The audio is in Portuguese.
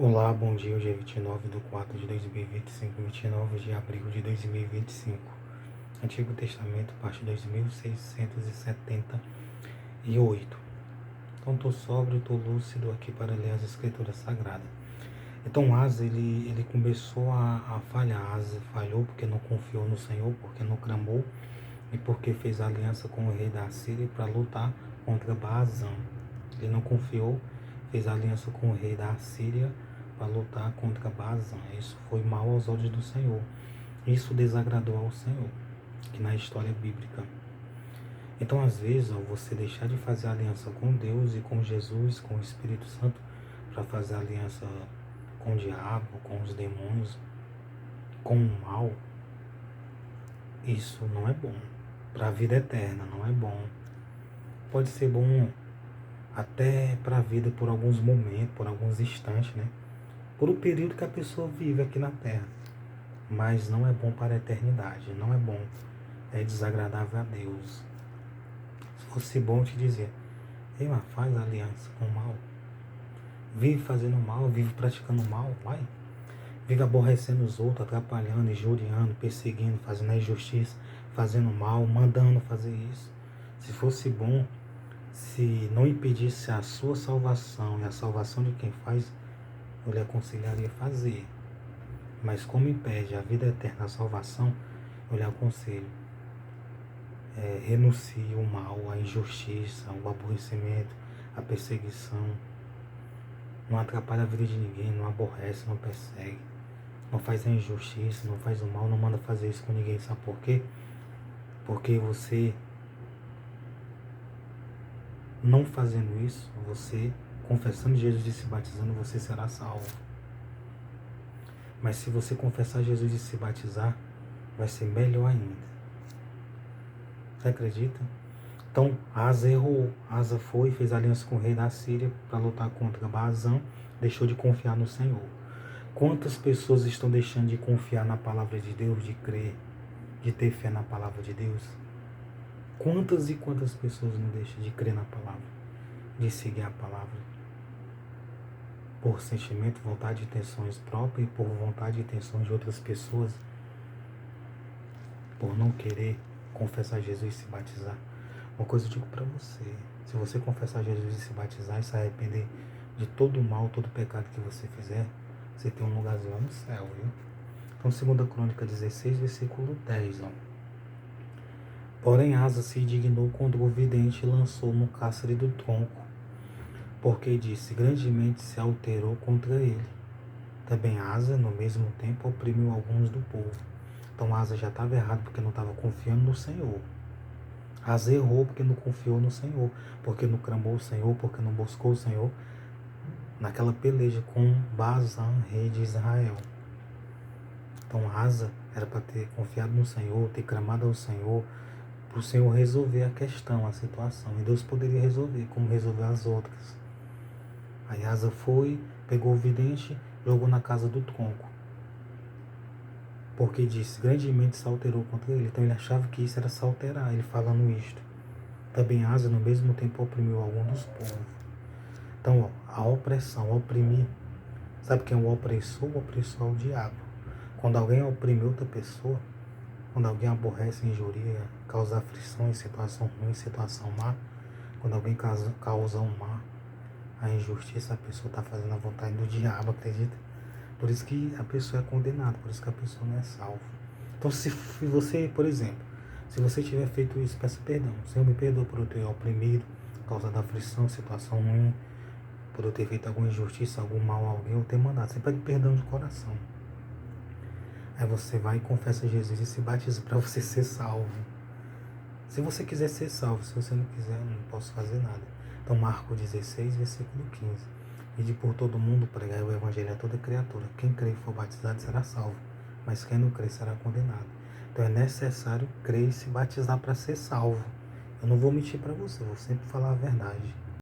Olá, bom dia. Hoje é 29/4/2025, 29 de abril de 2025. Antigo Testamento, parte 2678. Então, estou sóbrio, estou lúcido aqui para ler as Escrituras Sagradas. Então, Asa, ele começou a falhar. Asa falhou porque não confiou no Senhor, porque não clamou e porque fez aliança com o rei da Síria para lutar contra Baazã. Ele não confiou, fez aliança com o rei da Síria para lutar contra Baazã. Isso foi mal aos olhos do Senhor. Isso desagradou ao Senhor, que na história bíblica. Então, às vezes, ao você deixar de fazer aliança com Deus e com Jesus, com o Espírito Santo, para fazer aliança com o diabo, com os demônios, com o mal, isso não é bom. Para a vida eterna não é bom. Pode ser bom até para a vida por alguns momentos, por alguns instantes, né? Por um período que a pessoa vive aqui na Terra. Mas não é bom para a eternidade, não é bom. É desagradável a Deus. Se fosse bom te dizer, ei, mas faz aliança com o mal. Vive fazendo mal, vive praticando mal, vai. Vive aborrecendo os outros, atrapalhando, injuriando, perseguindo, fazendo a injustiça, fazendo mal, mandando fazer isso. Se fosse bom, se não impedisse a sua salvação e a salvação de quem faz, eu lhe aconselharia a fazer. Mas como impede a vida eterna, a salvação, eu lhe aconselho, renuncie o mal, a injustiça, o aborrecimento, a perseguição. Não atrapalha a vida de ninguém, não aborrece, não persegue. Não faz a injustiça, não faz o mal, não manda fazer isso com ninguém. Sabe por quê? Porque você, não fazendo isso, você, confessando Jesus e se batizando, você será salvo. Mas se você confessar Jesus e se batizar, vai ser melhor ainda. Você acredita? Então, Asa errou. Asa foi, fez aliança com o rei da Síria para lutar contra Baazã, deixou de confiar no Senhor. Quantas pessoas estão deixando de confiar na palavra de Deus, de crer, de ter fé na palavra de Deus? Quantas e quantas pessoas não deixam de crer na palavra, de seguir a palavra? Por sentimento, vontade e intenções próprias e por vontade e intenções de outras pessoas, por não querer confessar Jesus e se batizar. Uma coisa eu digo para você, se você confessar Jesus e se batizar e se arrepender de todo o mal, todo o pecado que você fizer, você tem um lugarzinho lá no céu, viu? Então, 2 Crônica 16, versículo 10, ó. Porém, Asa se indignou quando o vidente lançou no cárcere do tronco, porque disse, grandemente se alterou contra ele. Também Asa, no mesmo tempo, oprimiu alguns do povo. Então, Asa já estava errado porque não estava confiando no Senhor. Asa errou porque não confiou no Senhor, porque não clamou o Senhor, porque não buscou o Senhor naquela peleja com Baazã, rei de Israel. Então Asa era para ter confiado no Senhor, ter clamado ao Senhor, para o Senhor resolver a questão, a situação. E Deus poderia resolver, como resolveu as outras. Aí Asa foi, pegou o vidente, jogou na casa do tronco. Porque disse, grandemente se alterou contra ele. Então ele achava que isso era se alterar, ele falando isto. Também Asa, no mesmo tempo, oprimiu algum dos povos. Então, ó, a opressão, oprimir. Sabe quem é o opressor? O opressor é o diabo. Quando alguém oprime outra pessoa, quando alguém aborrece, injuria, causa aflição em situação ruim, situação má, quando alguém causa um mal, a injustiça, a pessoa está fazendo a vontade do diabo, acredita? Por isso que a pessoa é condenada, por isso que a pessoa não é salva. Então, se você, por exemplo, se você tiver feito isso, peça perdão. Senhor, me perdoa por eu ter oprimido, causado aflição, situação ruim, por eu ter feito alguma injustiça, algum mal a alguém, ou ter mandado. Você pede perdão de coração. Aí você vai e confessa Jesus e se batiza para você ser salvo. Se você quiser ser salvo, se você não quiser, eu não posso fazer nada. Então, Marcos 16, versículo 15. Ide por todo mundo, pregai o evangelho a toda criatura. Quem crer e for batizado será salvo, mas quem não crer será condenado. Então é necessário crer e se batizar para ser salvo. Eu não vou mentir para você, vou sempre falar a verdade.